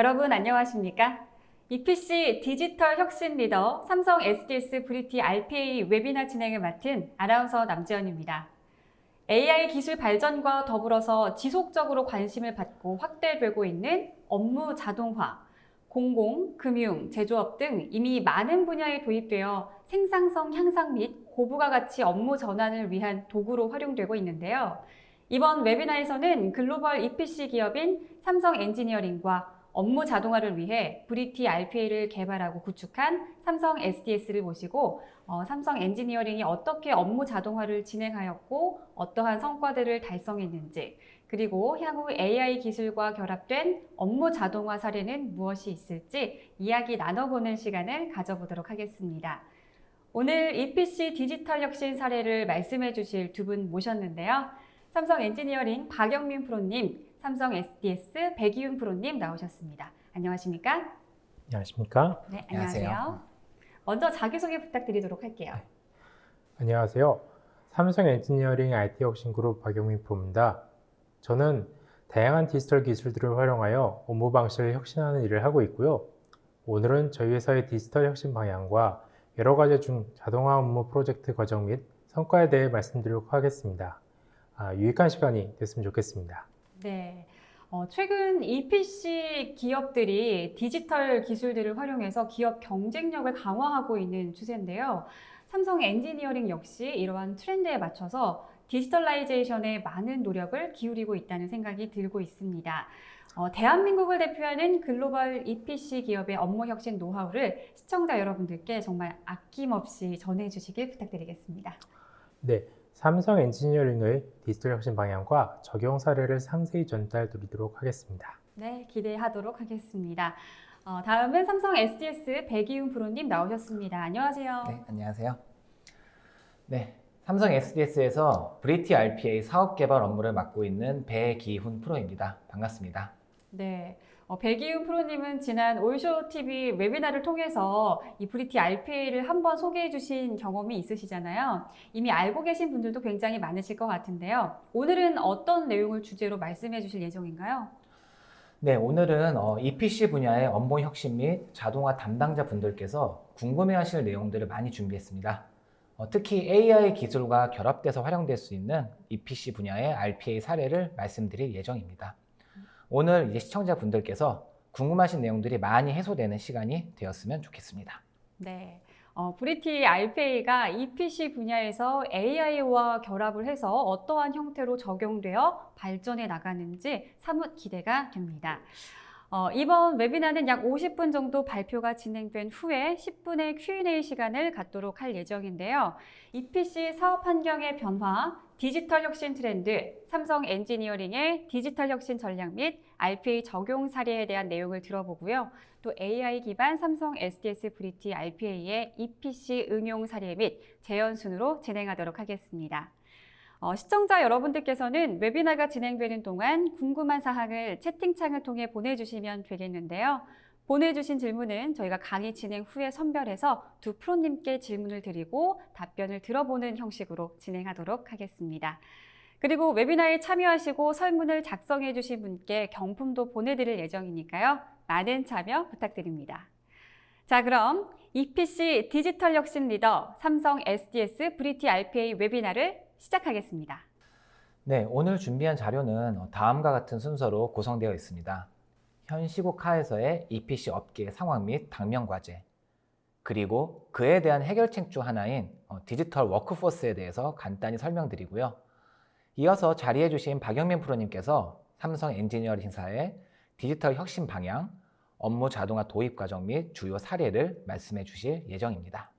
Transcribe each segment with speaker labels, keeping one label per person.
Speaker 1: 여러분 안녕하십니까? EPC 디지털 혁신 리더 삼성 SDS 브리티 RPA 웨비나 진행을 맡은 아나운서 남지연입니다. AI 기술 발전과 더불어서 지속적으로 관심을 받고 확대되고 있는 업무 자동화, 공공, 금융, 제조업 등 이미 많은 분야에 도입되어 생산성 향상 및 고부가 가치 업무 전환을 위한 도구로 활용되고 있는데요. 이번 웨비나에서는 글로벌 EPC 기업인 삼성 엔지니어링과 업무 자동화를 위해 브리티 RPA를 개발하고 구축한 삼성 SDS를 모시고 삼성 엔지니어링이 어떻게 업무 자동화를 진행하였고 어떠한 성과들을 달성했는지, 그리고 향후 AI 기술과 결합된 업무 자동화 사례는 무엇이 있을지 이야기 나눠보는 시간을 가져보도록 하겠습니다. 오늘 EPC 디지털 혁신 사례를 말씀해 주실 두 분 모셨는데요. 삼성 엔지니어링 박영민 프로님, 삼성 SDS 백이훈 프로님 나오셨습니다. 안녕하십니까?
Speaker 2: 안녕하십니까?
Speaker 1: 네, 안녕하세요. 먼저 자기소개 부탁드리도록 할게요.
Speaker 2: 안녕하세요. 삼성 엔지니어링 IT 혁신그룹 박영민 프로입니다. 저는 다양한 디지털 기술들을 활용하여 업무 방식을 혁신하는 일을 하고 있고요. 오늘은 저희 회사의 디지털 혁신 방향과 여러 가지 중 자동화 업무 프로젝트 과정 및 성과에 대해 말씀드리도록 하겠습니다. 유익한 시간이 됐으면 좋겠습니다.
Speaker 1: 네. 최근 EPC 기업들이 디지털 기술들을 활용해서 기업 경쟁력을 강화하고 있는 추세인데요. 삼성 엔지니어링 역시 이러한 트렌드에 맞춰서 디지털라이제이션에 많은 노력을 기울이고 있다는 생각이 들고 있습니다. 대한민국을 대표하는 글로벌 EPC 기업의 업무 혁신 노하우를 시청자 여러분들께 정말 아낌없이 전해주시길 부탁드리겠습니다.
Speaker 2: 네. 삼성 엔지니어링의 디지털 혁신 방향과 적용 사례를 상세히 전달드리도록 하겠습니다.
Speaker 1: 네, 기대하도록 하겠습니다. 다음은 삼성 SDS 백이훈 프로님 나오셨습니다. 안녕하세요.
Speaker 3: 네, 안녕하세요. 네, 삼성 SDS에서 브리티 RPA 사업 개발 업무를 맡고 있는 백이훈 프로입니다. 반갑습니다.
Speaker 1: 네, 백이훈 프로님은 지난 올쇼 TV 웨비나를 통해서 이 브리티 RPA를 한번 소개해 주신 경험이 있으시잖아요. 이미 알고 계신 분들도 굉장히 많으실 것 같은데요. 오늘은 어떤 내용을 주제로 말씀해 주실 예정인가요?
Speaker 3: 네, 오늘은 EPC 분야의 업무 혁신 및 자동화 담당자 분들께서 궁금해하실 내용들을 많이 준비했습니다. 특히 AI 기술과 결합돼서 활용될 수 있는 EPC 분야의 RPA 사례를 말씀드릴 예정입니다. 오늘 이제 시청자분들께서 궁금하신 내용들이 많이 해소되는 시간이 되었으면 좋겠습니다.
Speaker 1: 네, 브리티 RPA가 EPC 분야에서 AI와 결합을 해서 어떠한 형태로 적용되어 발전해 나가는지 사뭇 기대가 됩니다. 이번 웨비나는 약 50분 정도 발표가 진행된 후에 10분의 Q&A 시간을 갖도록 할 예정인데요. EPC 사업 환경의 변화, 디지털 혁신 트렌드, 삼성 엔지니어링의 디지털 혁신 전략 및 RPA 적용 사례에 대한 내용을 들어보고요. 또 AI 기반 삼성 SDS 브리티 RPA의 EPC 응용 사례 및 재연 순으로 진행하도록 하겠습니다. 시청자 여러분들께서는 웨비나가 진행되는 동안 궁금한 사항을 채팅창을 통해 보내주시면 되겠는데요. 보내주신 질문은 저희가 강의 진행 후에 선별해서 두 프로님께 질문을 드리고 답변을 들어보는 형식으로 진행하도록 하겠습니다. 그리고 웨비나에 참여하시고 설문을 작성해 주신 분께 경품도 보내드릴 예정이니까요. 많은 참여 부탁드립니다. 자, 그럼 EPC 디지털 혁신 리더 삼성 SDS 브리티 RPA 웨비나를 시작하겠습니다.
Speaker 3: 네, 오늘 준비한 자료는 다음과 같은 순서로 구성되어 있습니다. 현 시국 하에서의 EPC 업계의 상황 및 당면 과제, 그리고 그에 대한 해결책 중 하나인 디지털 워크포스에 대해서 간단히 설명드리고요. 이어서 자리해 주신 박영민 프로님께서 삼성 엔지니어링사의 디지털 혁신 방향, 업무 자동화 도입 과정 및 주요 사례를 말씀해 주실 예정입니다.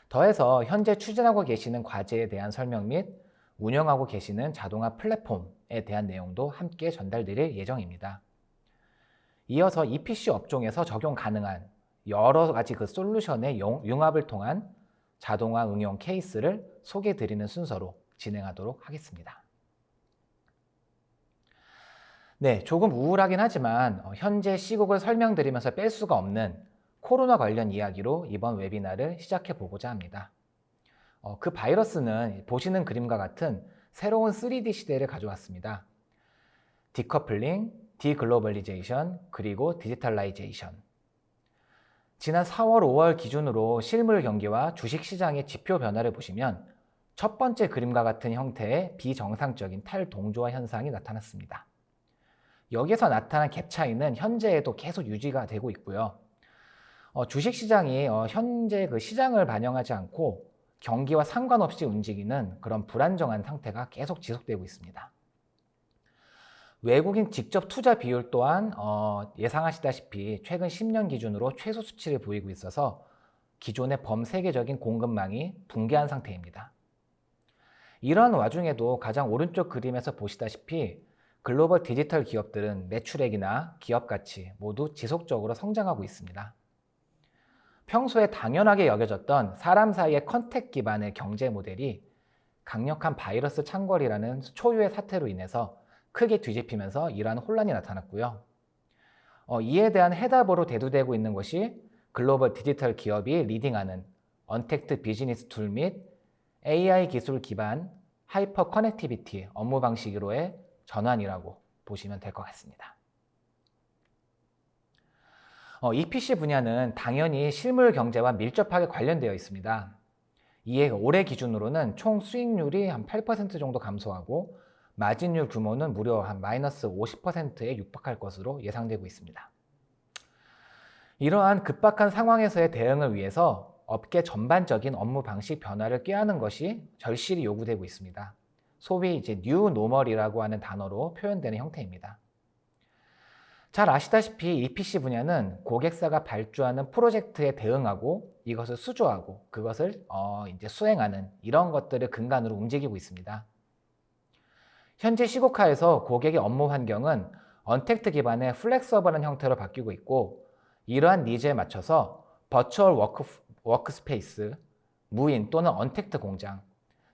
Speaker 3: 더해서 현재 추진하고 계시는 과제에 대한 설명 및 운영하고 계시는 자동화 플랫폼에 대한 내용도 함께 전달드릴 예정입니다. 이어서 EPC 업종에서 적용 가능한 여러 가지 그 솔루션의 융합을 통한 자동화 응용 케이스를 소개해 드리는 순서로 진행하도록 하겠습니다. 네, 조금 우울하긴 하지만 현재 시국을 설명드리면서 뺄 수가 없는 코로나 관련 이야기로 이번 웨비나를 시작해 보고자 합니다. 그 바이러스는 보시는 그림과 같은 새로운 3D 시대를 가져왔습니다. 디커플링, 디글로벌리제이션, 그리고 디지털라이제이션. 지난 4월, 5월 기준으로 실물 경기와 주식시장의 지표 변화를 보시면 첫 번째 그림과 같은 형태의 비정상적인 탈동조화 현상이 나타났습니다. 여기서 나타난 갭 차이는 현재에도 계속 유지가 되고 있고요. 주식시장이 현재 그 시장을 반영하지 않고 경기와 상관없이 움직이는 그런 불안정한 상태가 계속 지속되고 있습니다. 외국인 직접 투자 비율 또한 예상하시다시피 최근 10년 기준으로 최소 수치를 보이고 있어서 기존의 범세계적인 공급망이 붕괴한 상태입니다. 이러한 와중에도 가장 오른쪽 그림에서 보시다시피 글로벌 디지털 기업들은 매출액이나 기업 가치 모두 지속적으로 성장하고 있습니다. 평소에 당연하게 여겨졌던 사람 사이의 컨택 기반의 경제 모델이 강력한 바이러스 창궐이라는 초유의 사태로 인해서 크게 뒤집히면서 이러한 혼란이 나타났고요. 이에 대한 해답으로 대두되고 있는 것이 글로벌 디지털 기업이 리딩하는 언택트 비즈니스 툴 및 AI 기술 기반 하이퍼 커넥티비티 업무 방식으로의 전환이라고 보시면 될 것 같습니다. EPC 분야는 당연히 실물 경제와 밀접하게 관련되어 있습니다. 이에 올해 기준으로는 총 수익률이 한 8% 정도 감소하고 마진율 규모는 무려 한 마이너스 50%에 육박할 것으로 예상되고 있습니다. 이러한 급박한 상황에서의 대응을 위해서 업계 전반적인 업무 방식 변화를 꾀하는 것이 절실히 요구되고 있습니다. 소위 이제 뉴 노멀이라고 하는 단어로 표현되는 형태입니다. 잘 아시다시피 EPC 분야는 고객사가 발주하는 프로젝트에 대응하고 이것을 수주하고 그것을 이제 수행하는 이런 것들을 근간으로 움직이고 있습니다. 현재 시국화에서 고객의 업무 환경은 언택트 기반의 플렉서블한 형태로 바뀌고 있고 이러한 니즈에 맞춰서 버추얼 워크스페이스, 무인 또는 언택트 공장,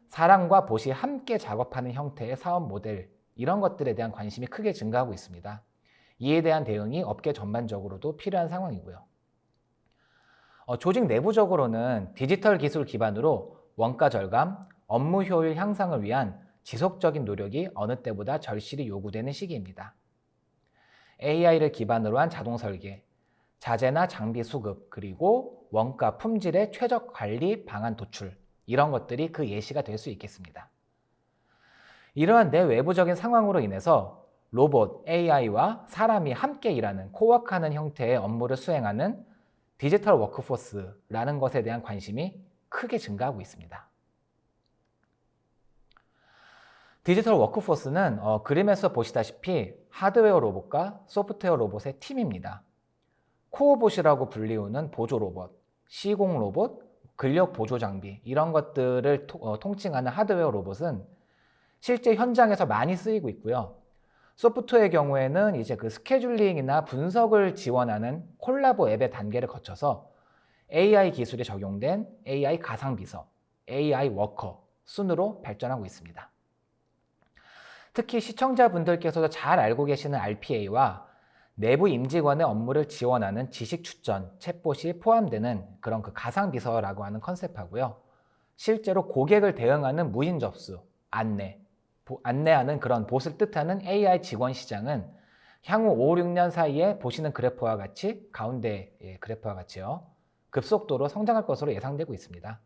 Speaker 3: 사람과 봇이 함께 작업하는 형태의 사업 모델 이런 것들에 대한 관심이 크게 증가하고 있습니다. 이에 대한 대응이 업계 전반적으로도 필요한 상황이고요. 조직 내부적으로는 디지털 기술 기반으로 원가 절감, 업무 효율 향상을 위한 지속적인 노력이 어느 때보다 절실히 요구되는 시기입니다. AI를 기반으로 한 자동 설계, 자재나 장비 수급, 그리고 원가 품질의 최적 관리 방안 도출 이런 것들이 그 예시가 될 수 있겠습니다. 이러한 내외부적인 상황으로 인해서 로봇, AI와 사람이 함께 일하는 코워크하는 형태의 업무를 수행하는 디지털 워크포스라는 것에 대한 관심이 크게 증가하고 있습니다. 디지털 워크포스는 그림에서 보시다시피 하드웨어 로봇과 소프트웨어 로봇의 팀입니다. 코어봇이라고 불리우는 보조 로봇, 시공 로봇, 근력 보조 장비 이런 것들을 통칭하는 하드웨어 로봇은 실제 현장에서 많이 쓰이고 있고요. 소프트웨어의 경우에는 이제 그 스케줄링이나 분석을 지원하는 콜라보 앱의 단계를 거쳐서 AI 기술이 적용된 AI 가상비서, AI 워커 순으로 발전하고 있습니다. 특히 시청자분들께서도 잘 알고 계시는 RPA와 내부 임직원의 업무를 지원하는 지식 추천, 챗봇이 포함되는 그런 그 가상비서라고 하는 컨셉하고요. 실제로 고객을 대응하는 무인 접수, 안내하는 그런 봇을 뜻하는 AI 직원 시장은 향후 5, 6년 사이에 보시는 그래프와 같이 가운데 그래프와 같이요. 급속도로 성장할 것으로 예상되고 있습니다.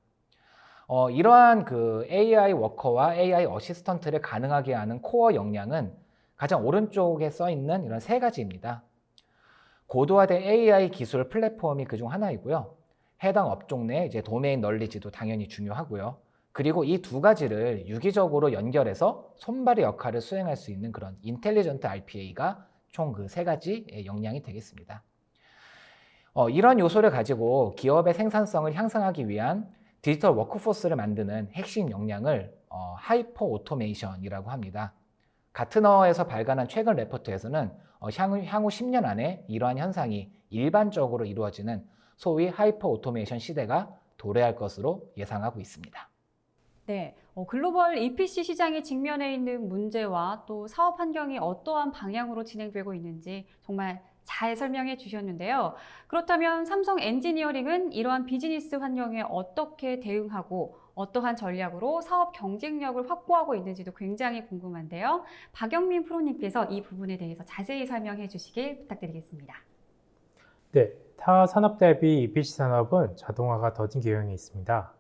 Speaker 3: 이러한 그 AI 워커와 AI 어시스턴트를 가능하게 하는 코어 역량은 가장 오른쪽에 써 있는 이런 세 가지입니다. 고도화된 AI 기술 플랫폼이 그중 하나이고요. 해당 업종 내 이제 도메인 널리지도 당연히 중요하고요. 그리고 이 두 가지를 유기적으로 연결해서 손발의 역할을 수행할 수 있는 그런 인텔리전트 RPA가 총 그 세 가지 역량이 되겠습니다. 이런 요소를 가지고 기업의 생산성을 향상하기 위한 디지털 워크포스를 만드는 핵심 역량을 하이퍼 오토메이션이라고 합니다. 가트너에서 발간한 최근 레포트에서는 향후 10년 안에 이러한 현상이 일반적으로 이루어지는 소위 하이퍼 오토메이션 시대가 도래할 것으로 예상하고 있습니다.
Speaker 1: 네, 글로벌 EPC 시장이 직면해 있는 문제와 또 사업 환경이 어떠한 방향으로 진행되고 있는지 정말 잘 설명해 주셨는데요. 그렇다면 삼성 엔지니어링은 이러한 비즈니스 환경에 어떻게 대응하고 어떠한 전략으로 사업 경쟁력을 확보하고 있는지도 굉장히 궁금한데요. 박영민 프로님께서 이 부분에 대해서 자세히 설명해 주시길 부탁드리겠습니다.
Speaker 2: 네, 타 산업 대비 EPC 산업은 자동화가 더딘 경향이 있습니다.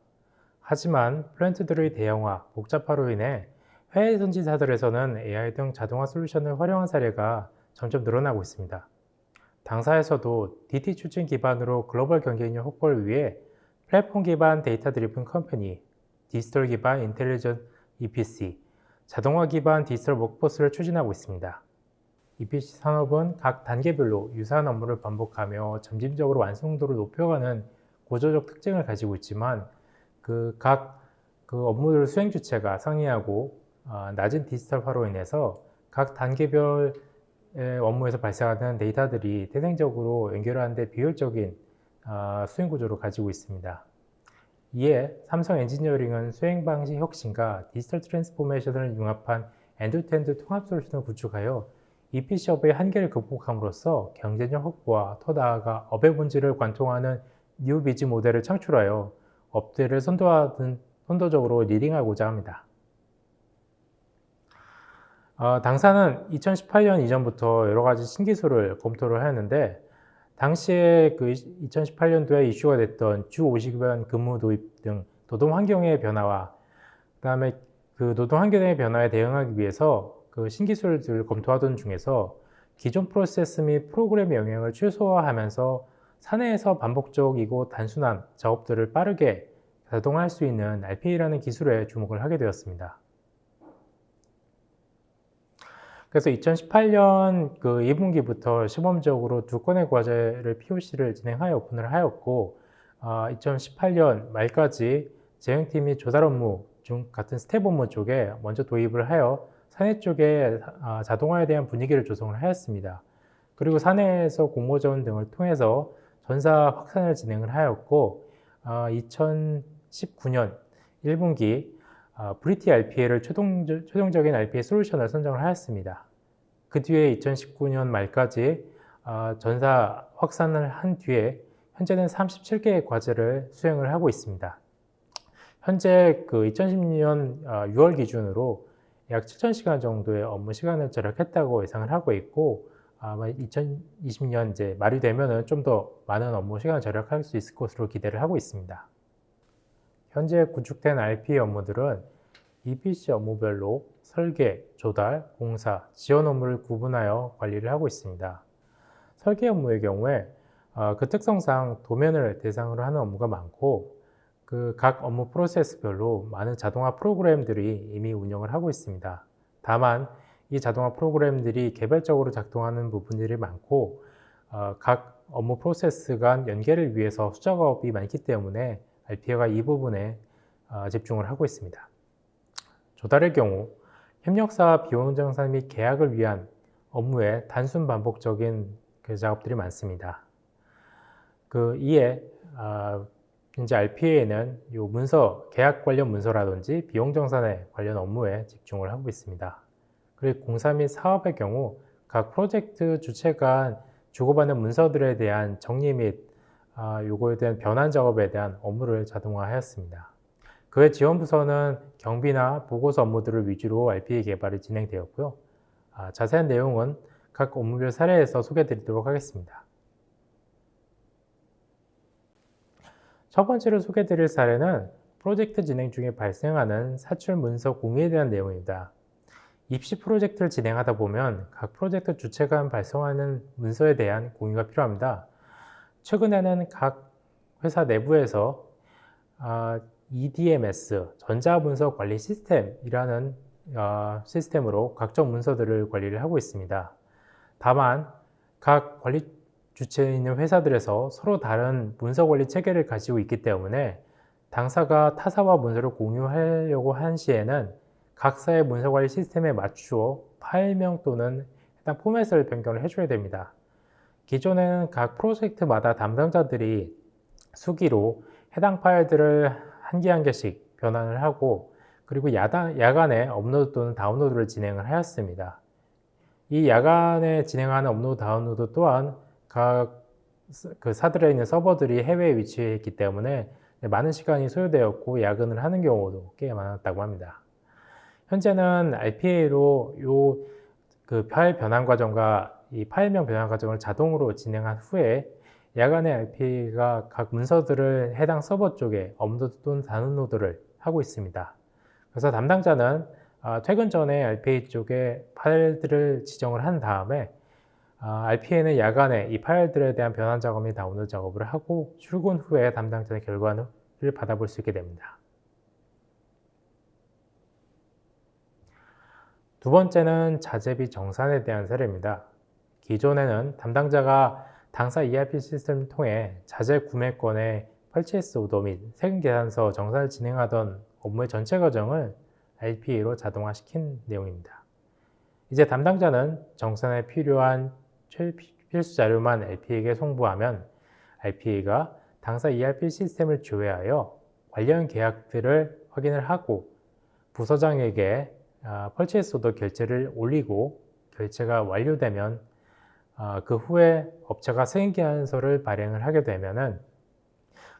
Speaker 2: 하지만 플랜트들의 대형화, 복잡화로 인해 해외 선진사들에서는 AI 등 자동화 솔루션을 활용한 사례가 점점 늘어나고 있습니다. 당사에서도 DT 추진 기반으로 글로벌 경쟁력 확보를 위해 플랫폼 기반 데이터 드리븐 컴퍼니, 디지털 기반 인텔리전트 EPC, 자동화 기반 디지털 워크포스를 추진하고 있습니다. EPC 산업은 각 단계별로 유사한 업무를 반복하며 점진적으로 완성도를 높여가는 구조적 특징을 가지고 있지만 각 업무들 수행 주체가 상이하고 낮은 디지털화로 인해서 각 단계별 업무에서 발생하는 데이터들이 대생적으로 연결하는 데 비효율적인 수행 구조를 가지고 있습니다. 이에 삼성 엔지니어링은 수행 방식 혁신과 디지털 트랜스포메이션을 융합한 엔드투엔드 통합 솔루션을 구축하여 EPC업의 한계를 극복함으로써 경쟁력 확보와 더 나아가 업의 본질을 관통하는 뉴 비즈 모델을 창출하여 업계를 선도적으로 리딩하고자 합니다. 당사는 2018년 이전부터 여러 가지 신기술을 검토를 하였는데 당시에 2018년도에 이슈가 됐던 주 50일 근무 도입 등 노동 환경의 변화와 그다음에 노동 환경의 변화에 대응하기 위해서 신기술들을 검토하던 중에서 기존 프로세스 및 프로그램의 영향을 최소화하면서 사내에서 반복적이고 단순한 작업들을 빠르게 자동화할 수 있는 RPA라는 기술에 주목을 하게 되었습니다. 그래서 2018년 2분기부터 시범적으로 2건의 과제를 POC를 진행하여 오픈을 하였고 2018년 말까지 재형팀이 조달 업무 중 같은 스텝 업무 쪽에 먼저 도입을 하여 사내 쪽에 자동화에 대한 분위기를 조성을 하였습니다. 그리고 사내에서 공모전 등을 통해서 전사 확산을 진행을 하였고 2019년 1분기 브리티 RPA를 최종적인 RPA 솔루션을 선정을 하였습니다. 그 뒤에 2019년 말까지 전사 확산을 한 뒤에 현재는 37개의 과제를 수행을 하고 있습니다. 현재 2016년 6월 기준으로 약 7,000시간 정도의 업무 시간을 절약했다고 예상을 하고 있고 아마 2020년 이제 말이 되면은 좀 더 많은 업무 시간을 절약할 수 있을 것으로 기대를 하고 있습니다. 현재 구축된 RPA 업무들은 EPC 업무별로 설계, 조달, 공사, 지원 업무를 구분하여 관리를 하고 있습니다. 설계 업무의 경우에 그 특성상 도면을 대상으로 하는 업무가 많고 각 업무 프로세스별로 많은 자동화 프로그램들이 이미 운영을 하고 있습니다. 다만 이 자동화 프로그램들이 개별적으로 작동하는 부분들이 많고 각 업무 프로세스 간 연계를 위해서 수작업이 많기 때문에 RPA가 이 부분에 집중을 하고 있습니다. 조달의 경우 협력사와 비용 정산 및 계약을 위한 업무에 단순 반복적인 작업들이 많습니다. 이에 현재 RPA에는 요 문서, 계약 관련 문서라든지 비용 정산에 관련 업무에 집중을 하고 있습니다. 그리고 공사 및 사업의 경우 각 프로젝트 주체 간 주고받는 문서들에 대한 정리 및 요거에 대한 변환 작업에 대한 업무를 자동화하였습니다. 그외 지원 부서는 경비나 보고서 업무들을 위주로 RPA 개발이 진행되었고요. 자세한 내용은 각 업무별 사례에서 소개해드리도록 하겠습니다. 첫 번째로 소개해드릴 사례는 프로젝트 진행 중에 발생하는 사출 문서 공유에 대한 내용입니다. 입시 프로젝트를 진행하다 보면 각 프로젝트 주체 간 발송하는 문서에 대한 공유가 필요합니다. 최근에는 각 회사 내부에서 EDMS, 전자문서 관리 시스템이라는 시스템으로 각종 문서들을 관리를 하고 있습니다. 다만 각 관리 주체에 있는 회사들에서 서로 다른 문서 관리 체계를 가지고 있기 때문에 당사가 타사와 문서를 공유하려고 한 시에는 각사의 문서 관리 시스템에 맞추어 파일명 또는 해당 포맷을 변경을 해줘야 됩니다. 기존에는 각 프로젝트마다 담당자들이 수기로 해당 파일들을 한 개 한 개씩 변환을 하고 그리고 야간에 업로드 또는 다운로드를 진행을 하였습니다. 이 야간에 진행하는 업로드 다운로드 또한 각 사들에 있는 서버들이 해외에 위치해 있기 때문에 많은 시간이 소요되었고 야근을 하는 경우도 꽤 많았다고 합니다. 현재는 RPA로 그 파일 변환 과정과 이 파일명 변환 과정을 자동으로 진행한 후에 야간에 RPA가 각 문서들을 해당 서버 쪽에 업로드 또는 다운로드를 하고 있습니다. 그래서 담당자는 퇴근 전에 RPA 쪽에 파일들을 지정을 한 다음에 RPA는 야간에 이 파일들에 대한 변환 작업 및 다운로드 작업을 하고 출근 후에 담당자의 결과를 받아볼 수 있게 됩니다. 두 번째는 자재비 정산에 대한 사례입니다. 기존에는 담당자가 당사 ERP 시스템을 통해 자재 구매권의 퍼체이스 오더 및 세금 계산서 정산을 진행하던 업무의 전체 과정을 RPA로 자동화시킨 내용입니다. 이제 담당자는 정산에 필요한 필수 자료만 RPA에게 송부하면 RPA가 당사 ERP 시스템을 조회하여 관련 계약들을 확인을 하고 부서장에게 퍼체이스 오더 결제를 올리고 결제가 완료되면 그 후에 업체가 세액계산서를 발행을 하게 되면은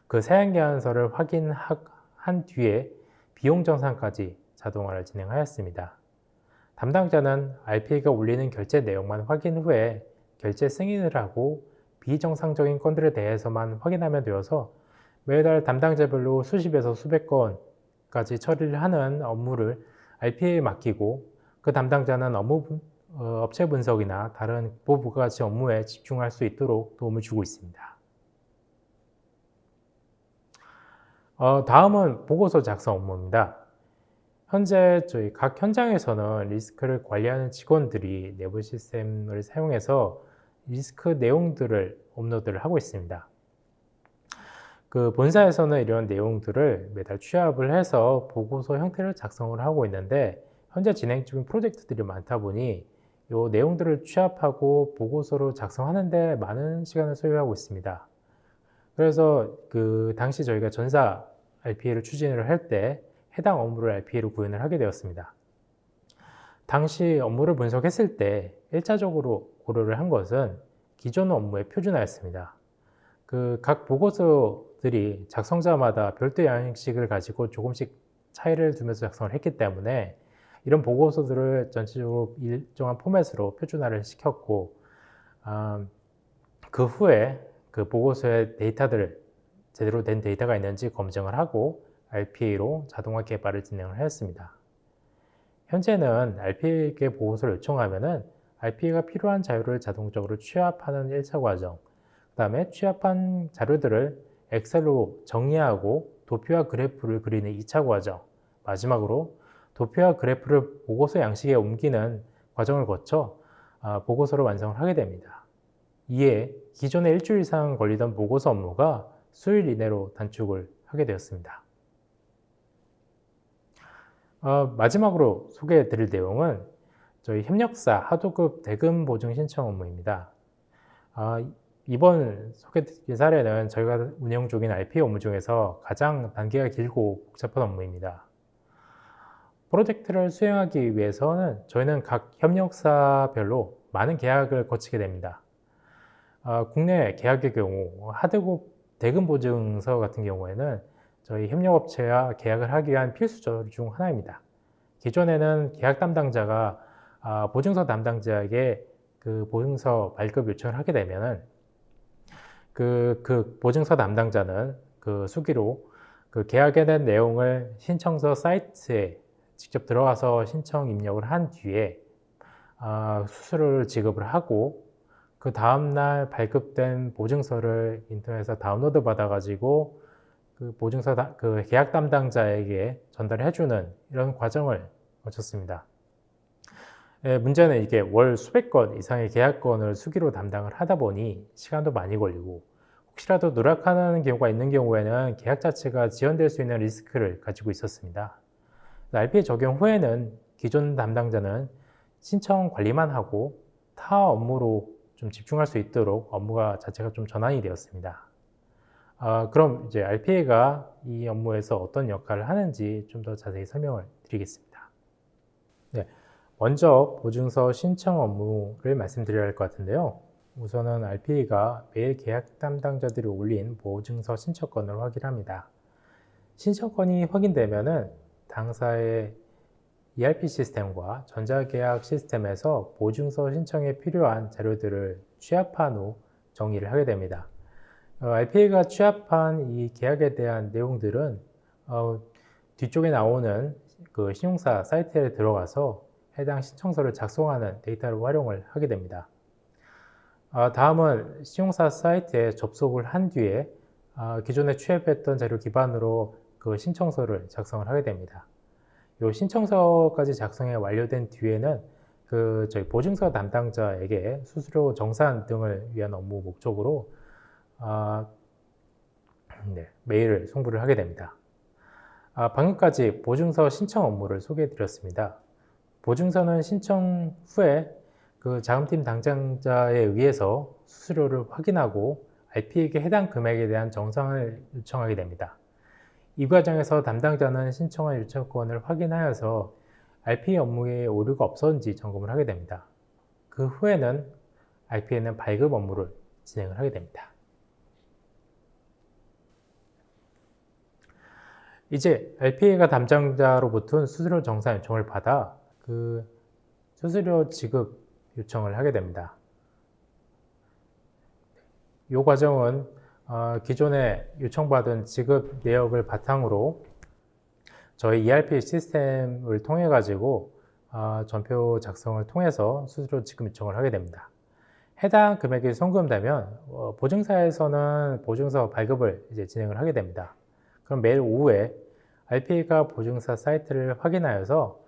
Speaker 2: 그 세액계산서를 확인한 뒤에 비용 정산까지 자동화를 진행하였습니다. 담당자는 RPA가 올리는 결제 내용만 확인 후에 결제 승인을 하고 비정상적인 건들에 대해서만 확인하면 되어서 매달 담당자별로 수십에서 수백 건까지 처리를 하는 업무를 RPA에 맡기고 그 담당자는 업체 분석이나 다른 부가가치 업무에 집중할 수 있도록 도움을 주고 있습니다. 다음은 보고서 작성 업무입니다. 현재 저희 각 현장에서는 리스크를 관리하는 직원들이 내부 시스템을 사용해서 리스크 내용들을 업로드를 하고 있습니다. 그 본사에서는 이런 내용들을 매달 취합을 해서 보고서 형태를 작성을 하고 있는데 현재 진행 중인 프로젝트들이 많다 보니 이 내용들을 취합하고 보고서로 작성하는데 많은 시간을 소요하고 있습니다. 그래서 그 당시 저희가 전사 RPA를 추진을 할 때 해당 업무를 RPA로 구현을 하게 되었습니다. 당시 업무를 분석했을 때 1차적으로 고려를 한 것은 기존 업무의 표준화였습니다. 그 각 보고서들이 작성자마다 별도의 양식을 가지고 조금씩 차이를 두면서 작성을 했기 때문에 이런 보고서들을 전체적으로 일정한 포맷으로 표준화를 시켰고 그 후에 그 보고서의 데이터들을 제대로 된 데이터가 있는지 검증을 하고 RPA로 자동화 개발을 진행을 하였습니다. 현재는 RPA에게 보고서를 요청하면은 RPA가 필요한 자료를 자동적으로 취합하는 1차 과정, 그 다음에 취합한 자료들을 엑셀로 정리하고 도표와 그래프를 그리는 2차 과정, 마지막으로 도표와 그래프를 보고서 양식에 옮기는 과정을 거쳐 보고서를 완성을 하게 됩니다. 이에 기존에 일주일 이상 걸리던 보고서 업무가 수일 이내로 단축을 하게 되었습니다. 마지막으로 소개해 드릴 내용은 저희 협력사 하도급 대금 보증 신청 업무입니다. 이번 소개드린 사례는 저희가 운영 중인 RPA 업무 중에서 가장 단계가 길고 복잡한 업무입니다. 프로젝트를 수행하기 위해서는 저희는 각 협력사별로 많은 계약을 거치게 됩니다. 국내 계약의 경우 하도급 대금 보증서 같은 경우에는 저희 협력업체와 계약을 하기 위한 필수 서류 중 하나입니다. 기존에는 계약 담당자가 보증서 담당자에게 그 보증서 발급 요청을 하게 되면은 그 보증서 담당자는 그 수기로 그 계약에 대한 내용을 신청서 사이트에 직접 들어가서 신청 입력을 한 뒤에 수수료를 지급을 하고 그 다음날 발급된 보증서를 인터넷에서 다운로드 받아가지고 그 보증서 그 계약 담당자에게 전달해주는 이런 과정을 거쳤습니다. 문제는 이게 월 수백 건 이상의 계약건을 수기로 담당을 하다 보니 시간도 많이 걸리고 혹시라도 누락하는 경우가 있는 경우에는 계약 자체가 지연될 수 있는 리스크를 가지고 있었습니다. RPA 적용 후에는 기존 담당자는 신청 관리만 하고 타 업무로 좀 집중할 수 있도록 업무가 자체가 좀 전환이 되었습니다. 그럼 이제 RPA가 이 업무에서 어떤 역할을 하는지 좀 더 자세히 설명을 드리겠습니다. 네, 먼저 보증서 신청 업무를 말씀드려야 할 것 같은데요. 우선은 RPA가 매일 계약 담당자들이 올린 보증서 신청건을 확인합니다. 신청권이 확인되면은 당사의 ERP 시스템과 전자계약 시스템에서 보증서 신청에 필요한 자료들을 취합한 후 정리를 하게 됩니다. RPA가 취합한 이 계약에 대한 내용들은 뒤쪽에 나오는 그 신용사 사이트에 들어가서 해당 신청서를 작성하는 데이터를 활용을 하게 됩니다. 다음은 신용사 사이트에 접속을 한 뒤에 기존에 취합했던 자료 기반으로 그 신청서를 작성을 하게 됩니다. 이 신청서까지 작성이 완료된 뒤에는 저희 보증서 담당자에게 수수료 정산 등을 위한 업무 목적으로 메일을 송부를 하게 됩니다. 방금까지 보증서 신청 업무를 소개해 드렸습니다. 보증서는 신청 후에 그 자금팀 담당자에 의해서 수수료를 확인하고 RP에게 해당 금액에 대한 정산을 요청하게 됩니다. 이 과정에서 담당자는 신청한 요청권을 확인하여서 RP 업무에 오류가 없었는지 점검을 하게 됩니다. 그 후에는 RP에는 발급 업무를 진행을 하게 됩니다. 이제 RPA가 담당자로부터 수수료 정산 요청을 받아 그 수수료 지급 요청을 하게 됩니다. 이 과정은 기존에 요청받은 지급 내역을 바탕으로 저희 ERP 시스템을 통해 가지고 전표 작성을 통해서 수수료 지급 요청을 하게 됩니다. 해당 금액이 송금되면 보증사에서는 보증서 발급을 이제 진행을 하게 됩니다. 그럼 매일 오후에 RPA가 보증사 사이트를 확인하여서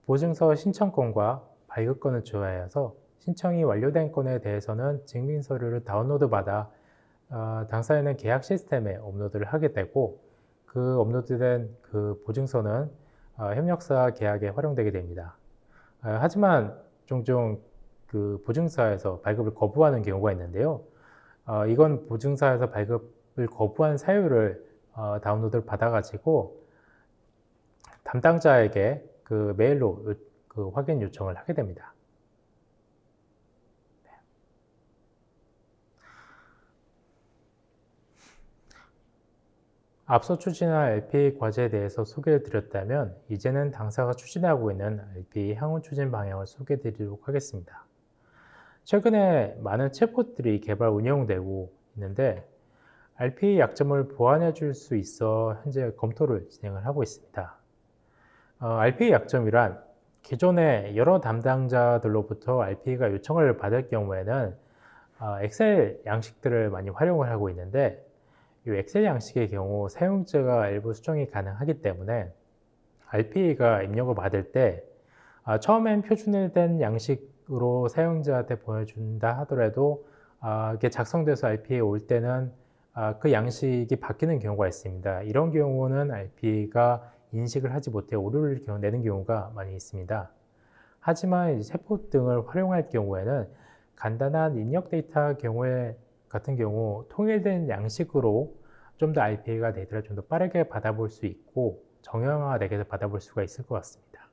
Speaker 2: 보증서 신청권과 발급권을 조회하여서 신청이 완료된 건에 대해서는 증빙서류를 다운로드 받아 당사에는 계약 시스템에 업로드를 하게 되고 그 업로드된 그 보증서는 협력사 계약에 활용되게 됩니다. 하지만 종종 그 보증사에서 발급을 거부하는 경우가 있는데요. 이건 보증사에서 발급을 거부한 사유를 다운로드를 받아가지고 담당자에게 그 메일로 그 확인 요청을 하게 됩니다. 앞서 추진한 RPA 과제에 대해서 소개를 드렸다면 이제는 당사가 추진하고 있는 RPA 향후 추진 방향을 소개해 드리도록 하겠습니다. 최근에 많은 챗봇들이 개발 운영되고 있는데 RPA 약점을 보완해 줄 수 있어 현재 검토를 진행을 하고 있습니다. RPA 약점이란 기존에 여러 담당자들로부터 RPA가 요청을 받을 경우에는 엑셀 양식들을 많이 활용을 하고 있는데 이 엑셀 양식의 경우 사용자가 일부 수정이 가능하기 때문에 RPA가 입력을 받을 때 처음엔 표준화된 양식으로 사용자한테 보여준다 하더라도 이게 작성돼서 RPA에 올 때는 그 양식이 바뀌는 경우가 있습니다. 이런 경우는 RPA가 인식을 하지 못해 오류를 내는 경우가 많이 있습니다. 하지만 챗봇 등을 활용할 경우에는 간단한 입력 데이터 같은 경우 통일된 양식으로 좀 더 RPA가 데이터를 좀 더 빠르게 받아볼 수 있고 정형화되게 받아볼 수가 있을 것 같습니다.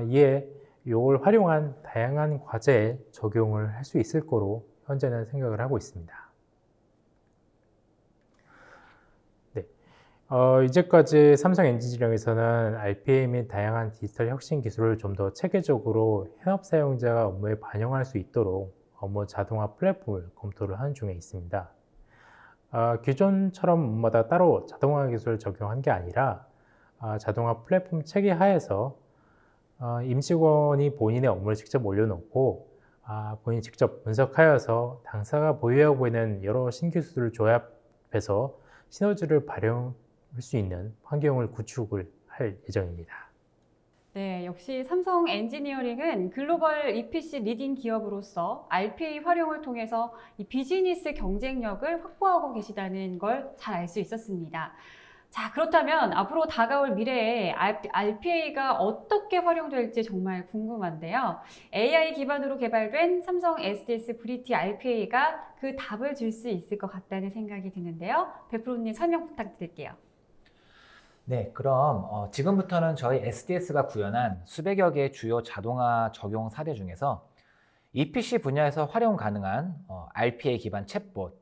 Speaker 2: 이에 이걸 활용한 다양한 과제에 적용을 할 수 있을 거로 현재는 생각을 하고 있습니다. 네. 이제까지 삼성 엔지니어링에서는 RPA 및 다양한 디지털 혁신 기술을 좀 더 체계적으로 현업 사용자가 업무에 반영할 수 있도록 업무 자동화 플랫폼을 검토를 하는 중에 있습니다. 기존처럼 업무마다 따로 자동화 기술을 적용한 게 아니라 자동화 플랫폼 체계 하에서 임직원이 본인의 업무를 직접 올려놓고 본인이 직접 분석하여서 당사가 보유하고 있는 여러 신기술을 조합해서 시너지를 발휘할 수 있는 환경을 구축을 할 예정입니다.
Speaker 1: 네, 역시 삼성 엔지니어링은 글로벌 EPC 리딩 기업으로서 RPA 활용을 통해서 이 비즈니스 경쟁력을 확보하고 계시다는 걸 잘 알 수 있었습니다. 자, 그렇다면 앞으로 다가올 미래에 RPA가 어떻게 활용될지 정말 궁금한데요. AI 기반으로 개발된 삼성 SDS 브리티 RPA가 그 답을 줄 수 있을 것 같다는 생각이 드는데요. 베프로님 설명 부탁드릴게요.
Speaker 3: 네, 그럼 지금부터는 저희 SDS가 구현한 수백여 개의 주요 자동화 적용 사례 중에서 EPC 분야에서 활용 가능한 RPA 기반 챗봇,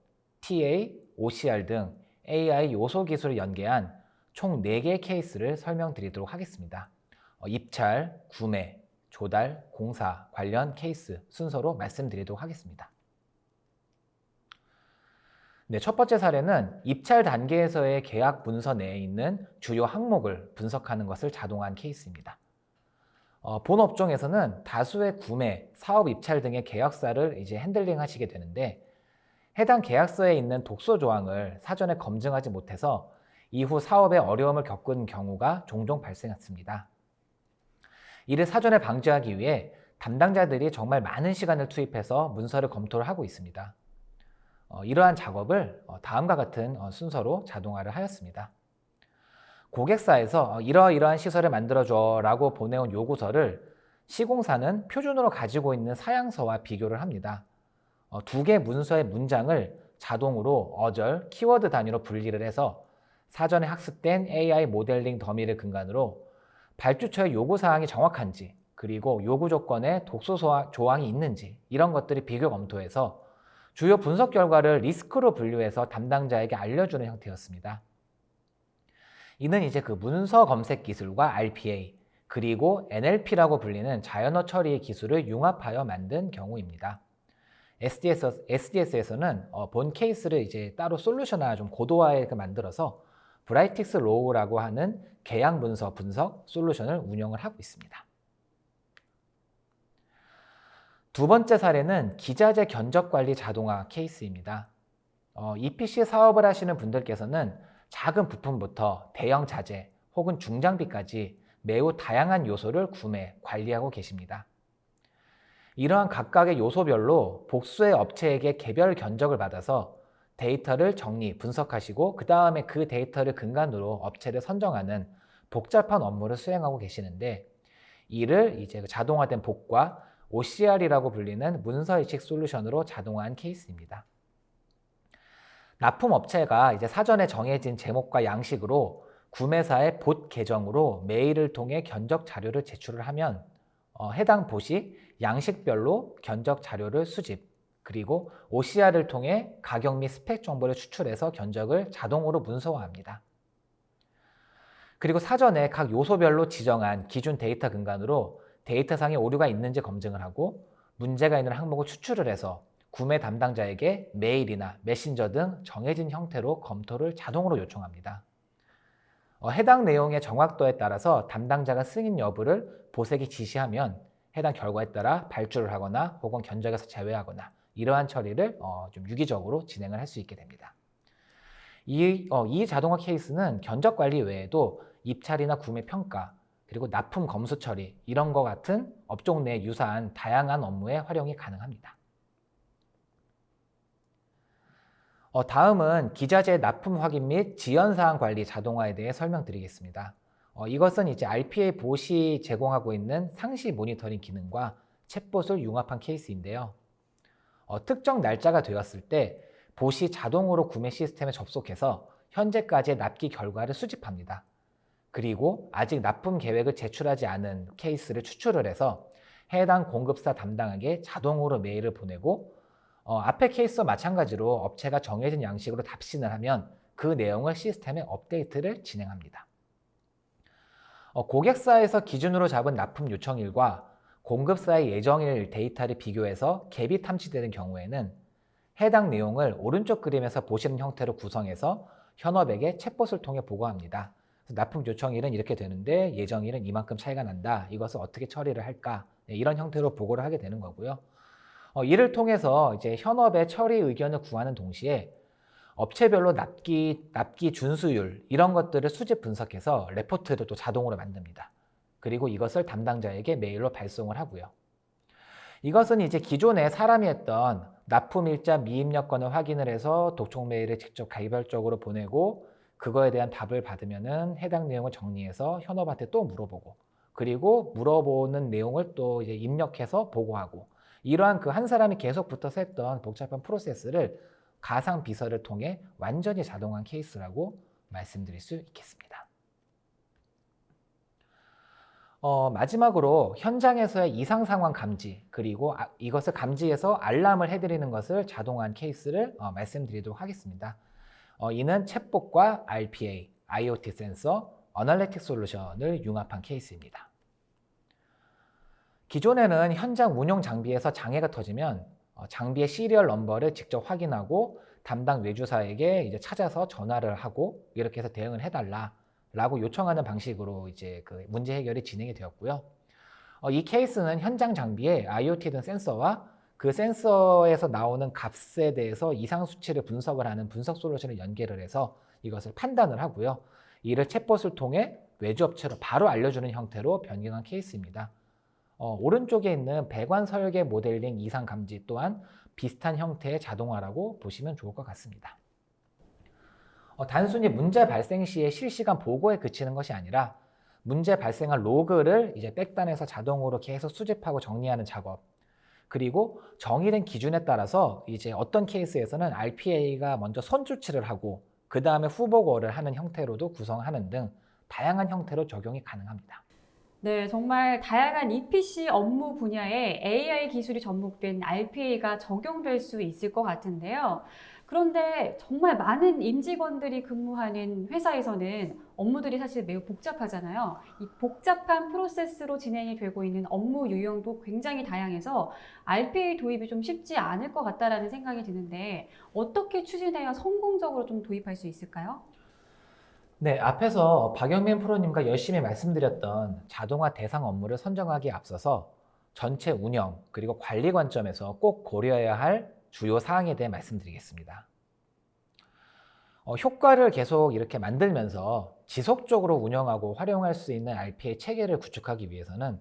Speaker 3: TA, OCR 등 AI 요소 기술을 연계한 총 4개의 케이스를 설명드리도록 하겠습니다. 입찰, 구매, 조달, 공사 관련 케이스 순서로 말씀드리도록 하겠습니다. 네, 첫 번째 사례는 입찰 단계에서의 계약 문서 내에 있는 주요 항목을 분석하는 것을 자동화한 케이스입니다. 본 업종에서는 다수의 구매, 사업 입찰 등의 계약사를 이제 핸들링 하시게 되는데 해당 계약서에 있는 독소 조항을 사전에 검증하지 못해서 이후 사업에 어려움을 겪은 경우가 종종 발생했습니다. 이를 사전에 방지하기 위해 담당자들이 정말 많은 시간을 투입해서 문서를 검토를 하고 있습니다. 이러한 작업을 다음과 같은 순서로 자동화를 하였습니다. 고객사에서 이러이러한 시설을 만들어줘 라고 보내온 요구서를 시공사는 표준으로 가지고 있는 사양서와 비교를 합니다. 2개 문서의 문장을 자동으로 어절, 키워드 단위로 분리를 해서 사전에 학습된 AI 모델링 더미를 근간으로 발주처의 요구사항이 정확한지 그리고 요구 조건에 독소 조항이 있는지 이런 것들이 비교 검토해서 주요 분석 결과를 리스크로 분류해서 담당자에게 알려주는 형태였습니다. 이는 이제 그 문서 검색 기술과 RPA 그리고 NLP라고 불리는 자연어 처리의 기술을 융합하여 만든 경우입니다. SDS에서는 본 케이스를 이제 따로 솔루션화 좀 고도화해 만들어서 브라이틱스 로우라고 하는 계약 문서 분석 솔루션을 운영을 하고 있습니다. 두 번째 사례는 기자재 견적 관리 자동화 케이스입니다. EPC 사업을 하시는 분들께서는 작은 부품부터 대형 자재 혹은 중장비까지 매우 다양한 요소를 구매, 관리하고 계십니다. 이러한 각각의 요소별로 복수의 업체에게 개별 견적을 받아서 데이터를 정리, 분석하시고 그 다음에 그 데이터를 근간으로 업체를 선정하는 복잡한 업무를 수행하고 계시는데 이를 이제 자동화된 복과 OCR이라고 불리는 문서이식 솔루션으로 자동화한 케이스입니다. 납품업체가 이제 사전에 정해진 제목과 양식으로 구매사의 봇 계정으로 메일을 통해 견적 자료를 제출을 하면 해당 봇이 양식별로 견적 자료를 수집 그리고 OCR을 통해 가격 및 스펙 정보를 추출해서 견적을 자동으로 문서화합니다. 그리고 사전에 각 요소별로 지정한 기준 데이터 근간으로 데이터상에 오류가 있는지 검증을 하고 문제가 있는 항목을 추출을 해서 구매 담당자에게 메일이나 메신저 등 정해진 형태로 검토를 자동으로 요청합니다. 해당 내용의 정확도에 따라서 담당자가 승인 여부를 보색이 지시하면 해당 결과에 따라 발주를 하거나 혹은 견적에서 제외하거나 이러한 처리를 좀 유기적으로 진행을 할 수 있게 됩니다. 이 자동화 케이스는 견적 관리 외에도 입찰이나 구매 평가 그리고 납품 검수 처리 이런 것 같은 업종 내 유사한 다양한 업무에 활용이 가능합니다. 다음은 기자재 납품 확인 및 지연사항 관리 자동화에 대해 설명드리겠습니다. 이것은 이제 RPA 봇이 제공하고 있는 상시 모니터링 기능과 챗봇을 융합한 케이스인데요. 특정 날짜가 되었을 때 봇이 자동으로 구매 시스템에 접속해서 현재까지의 납기 결과를 수집합니다. 그리고 아직 납품 계획을 제출하지 않은 케이스를 추출을 해서 해당 공급사 담당에게 자동으로 메일을 보내고 앞의 케이스와 마찬가지로 업체가 정해진 양식으로 답신을 하면 그 내용을 시스템에 업데이트를 진행합니다. 고객사에서 기준으로 잡은 납품 요청일과 공급사의 예정일 데이터를 비교해서 갭이 탐지되는 경우에는 해당 내용을 오른쪽 그림에서 보시는 형태로 구성해서 현업에게 챗봇을 통해 보고합니다. 납품 요청일은 이렇게 되는데 예정일은 이만큼 차이가 난다. 이것을 어떻게 처리를 할까? 이런 형태로 보고를 하게 되는 거고요. 이를 통해서 이제 현업의 처리 의견을 구하는 동시에 업체별로 납기 준수율 이런 것들을 수집 분석해서 레포트를 또 자동으로 만듭니다. 그리고 이것을 담당자에게 메일로 발송을 하고요. 이것은 이제 기존에 사람이 했던 납품일자 미입력권을 확인을 해서 독촉 메일을 직접 개별적으로 보내고 그거에 대한 답을 받으면은 해당 내용을 정리해서 현업한테 또 물어보고 그리고 물어보는 내용을 또 이제 입력해서 보고하고 이러한 그 한 사람이 계속 붙어서 했던 복잡한 프로세스를 가상 비서를 통해 완전히 자동화한 케이스라고 말씀드릴 수 있겠습니다. 마지막으로 현장에서의 이상 상황 감지 그리고 이것을 감지해서 알람을 해드리는 것을 자동화한 케이스를 말씀드리도록 하겠습니다. 이는 챗봇과 RPA IoT 센서, 어널리틱 솔루션을 융합한 케이스입니다. 기존에는 현장 운용 장비에서 장애가 터지면 장비의 시리얼 넘버를 직접 확인하고 담당 외주사에게 이제 찾아서 전화를 하고 이렇게 해서 대응을 해달라라고 요청하는 방식으로 이제 그 문제 해결이 진행이 되었고요. 이 케이스는 현장 장비에 IoT 등 센서와 그 센서에서 나오는 값에 대해서 이상 수치를 분석을 하는 분석 솔루션을 연계를 해서 이것을 판단을 하고요. 이를 챗봇을 통해 외주업체로 바로 알려주는 형태로 변경한 케이스입니다. 오른쪽에 있는 배관 설계 모델링 이상 감지 또한 비슷한 형태의 자동화라고 보시면 좋을 것 같습니다. 단순히 문제 발생 시에 실시간 보고에 그치는 것이 아니라 문제 발생한 로그를 이제 백단에서 자동으로 계속 수집하고 정리하는 작업, 그리고 정의된 기준에 따라서 이제 어떤 케이스에서는 RPA가 먼저 선주치를 하고 그 다음에 후보고를 하는 형태로도 구성하는 등 다양한 형태로 적용이 가능합니다.
Speaker 1: 네, 정말 다양한 EPC 업무 분야에 AI 기술이 접목된 RPA가 적용될 수 있을 것 같은데요. 그런데 정말 많은 임직원들이 근무하는 회사에서는 업무들이 사실 매우 복잡하잖아요. 이 복잡한 프로세스로 진행이 되고 있는 업무 유형도 굉장히 다양해서 RPA 도입이 좀 쉽지 않을 것 같다라는 생각이 드는데 어떻게 추진해야 성공적으로 좀 도입할 수 있을까요?
Speaker 3: 네, 앞에서 박영민 프로님과 열심히 말씀드렸던 자동화 대상 업무를 선정하기에 앞서서 전체 운영 그리고 관리 관점에서 꼭 고려해야 할 주요 사항에 대해 말씀드리겠습니다. 효과를 계속 이렇게 만들면서 지속적으로 운영하고 활용할 수 있는 RPA 체계를 구축하기 위해서는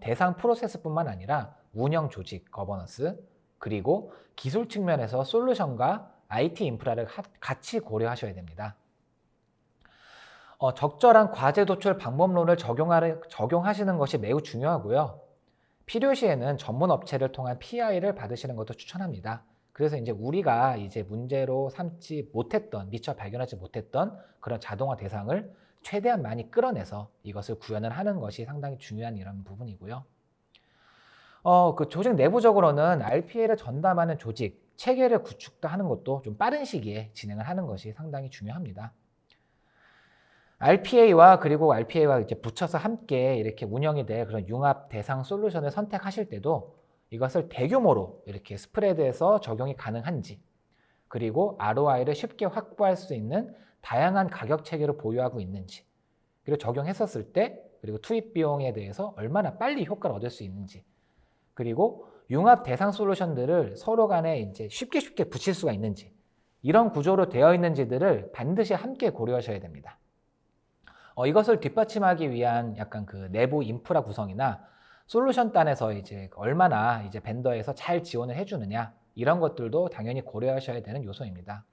Speaker 3: 대상 프로세스뿐만 아니라 운영 조직, 거버넌스, 그리고 기술 측면에서 솔루션과 IT 인프라를 같이 고려하셔야 됩니다. 적절한 과제 도출 방법론을 적용하시는 것이 매우 중요하고요. 필요시에는 전문 업체를 통한 PI를 받으시는 것도 추천합니다. 그래서 이제 우리가 이제 문제로 삼지 못했던, 미처 발견하지 못했던 그런 자동화 대상을 최대한 많이 끌어내서 이것을 구현을 하는 것이 상당히 중요한 이런 부분이고요. 그 조직 내부적으로는 RPA를 전담하는 조직, 체계를 구축도 하는 것도 좀 빠른 시기에 진행을 하는 것이 상당히 중요합니다. 그리고 RPA와 이제 붙여서 함께 이렇게 운영이 될 그런 융합 대상 솔루션을 선택하실 때도 이것을 대규모로 이렇게 스프레드해서 적용이 가능한지, 그리고 ROI를 쉽게 확보할 수 있는 다양한 가격 체계를 보유하고 있는지, 그리고 적용했었을 때, 그리고 투입 비용에 대해서 얼마나 빨리 효과를 얻을 수 있는지, 그리고 융합 대상 솔루션들을 서로 간에 이제 쉽게 붙일 수가 있는지, 이런 구조로 되어 있는지들을 반드시 함께 고려하셔야 됩니다. 이것을 뒷받침하기 위한 약간 그 내부 인프라 구성이나 솔루션 단에서 이제 얼마나 이제 벤더에서 잘 지원을 해주느냐, 이런 것들도 당연히 고려하셔야 되는 요소입니다.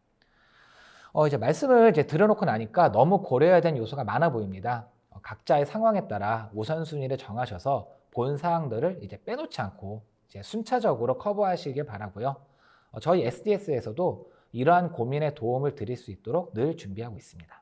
Speaker 3: 이제 말씀을 이제 들어놓고 나니까 너무 고려해야 되는 요소가 많아 보입니다. 각자의 상황에 따라 우선순위를 정하셔서 본 사항들을 이제 빼놓지 않고 이제 순차적으로 커버하시길 바라고요. 저희 SDS에서도 이러한 고민에 도움을 드릴 수 있도록 늘 준비하고 있습니다.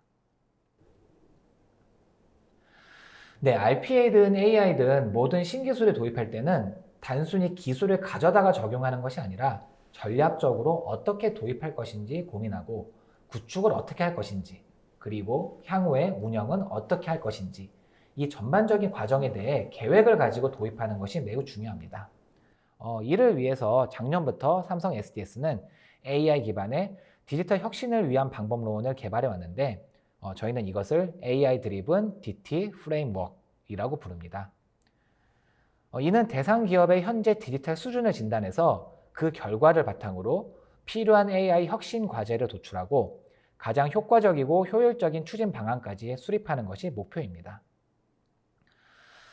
Speaker 3: 네, RPA든 AI든 모든 신기술을 도입할 때는 단순히 기술을 가져다가 적용하는 것이 아니라 전략적으로 어떻게 도입할 것인지 고민하고 구축을 어떻게 할 것인지, 그리고 향후에 운영은 어떻게 할 것인지, 이 전반적인 과정에 대해 계획을 가지고 도입하는 것이 매우 중요합니다. 이를 위해서 작년부터 삼성 SDS는 AI 기반의 디지털 혁신을 위한 방법론을 개발해 왔는데 저희는 이것을 AI 드리븐 DT 프레임워크이라고 부릅니다. 이는 대상 기업의 현재 디지털 수준을 진단해서 그 결과를 바탕으로 필요한 AI 혁신 과제를 도출하고 가장 효과적이고 효율적인 추진 방안까지 수립하는 것이 목표입니다.